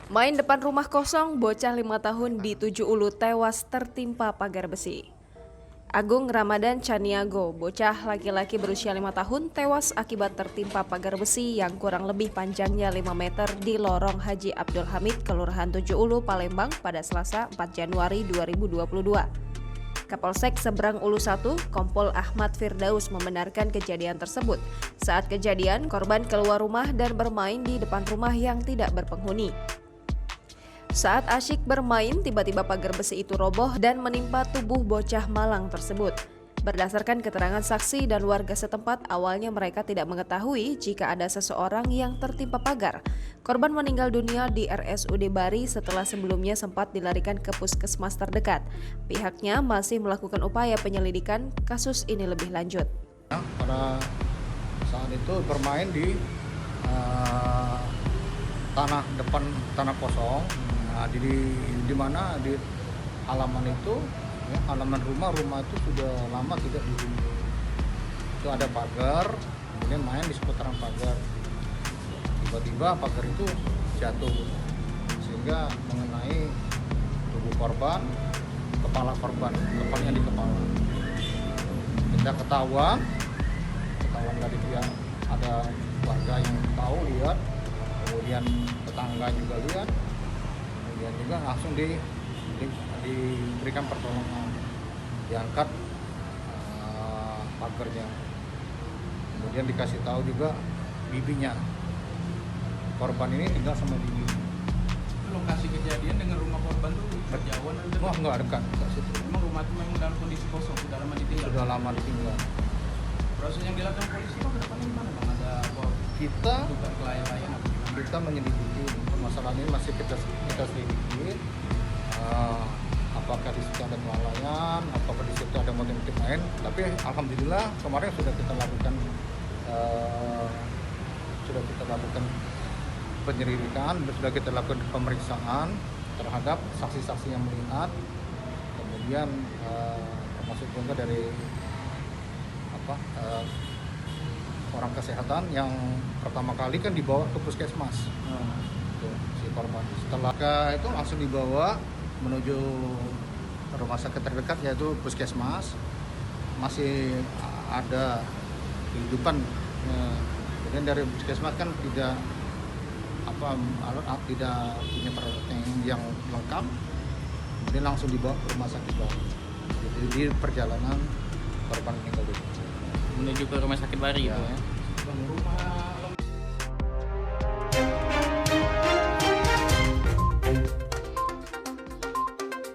Main depan rumah kosong, bocah 5 tahun di Tujuh Ulu tewas tertimpa pagar besi. Agung Ramadan Caniago, bocah laki-laki berusia 5 tahun, tewas akibat tertimpa pagar besi yang kurang lebih panjangnya 5 meter di lorong Haji Abdul Hamid, Kelurahan Tujuh Ulu, Palembang pada Selasa 4 Januari 2022. Kapolsek Seberang Ulu 1, Kompol Ahmad Firdaus membenarkan kejadian tersebut. Saat kejadian, korban keluar rumah dan bermain di depan rumah yang tidak berpenghuni. Saat asyik bermain, tiba-tiba pagar besi itu roboh dan menimpa tubuh bocah malang tersebut. Berdasarkan keterangan saksi dan warga setempat, awalnya mereka tidak mengetahui jika ada seseorang yang tertimpa pagar. Korban meninggal dunia di RSUD Bari setelah sebelumnya sempat dilarikan ke puskesmas terdekat. Pihaknya masih melakukan upaya penyelidikan kasus ini lebih lanjut. Pada saat itu bermain di tanah depan, tanah kosong. Nah, di mana di halaman itu, ya, halaman rumah itu sudah lama tidak dihuni. Itu ada pagar, kemudian main di seputaran pagar. Tiba-tiba pagar itu jatuh sehingga mengenai tubuh korban, kepala korban, tepatnya di kepala. Kita ketahuan dari pihak ada warga yang tahu lihat, kemudian tetangga juga lihat. Kemudian juga langsung diberikan pertolongan, diangkat pagarnya, kemudian dikasih tahu juga bibinya. Korban ini tinggal sama bibi. Lokasi kejadian dengan rumah korban tuh berjauhan atau dekat? Wah, nggak dekat situ. Memang rumah itu memang dalam kondisi kosong, sudah lama ditinggal. Sudah lama ditinggal. Proses yang dilakukan polisi Pak ke depannya gimana Bang? Ada Kita dugaan kelalaian apa gimana? kita menyelidiki masalah ini, masih kita selidiki. Apakah di situ ada kelalaian, apakah di situ ada motif lain. Tapi alhamdulillah kemarin sudah kita lakukan penyelidikan, sudah kita lakukan pemeriksaan terhadap saksi-saksi yang melihat, kemudian termasuk juga dari orang kesehatan yang pertama kali kan dibawa ke puskesmas. Tuh, si korban setelah itu langsung dibawa menuju rumah sakit terdekat yaitu puskesmas. Masih ada kehidupan, kemudian dari puskesmas kan tidak punya peralatan yang lengkap, kemudian langsung dibawa ke rumah sakit Bari. Jadi di perjalanan korban meninggal dunia menuju ke rumah sakit Bari ya. itu ya. Bang, rumah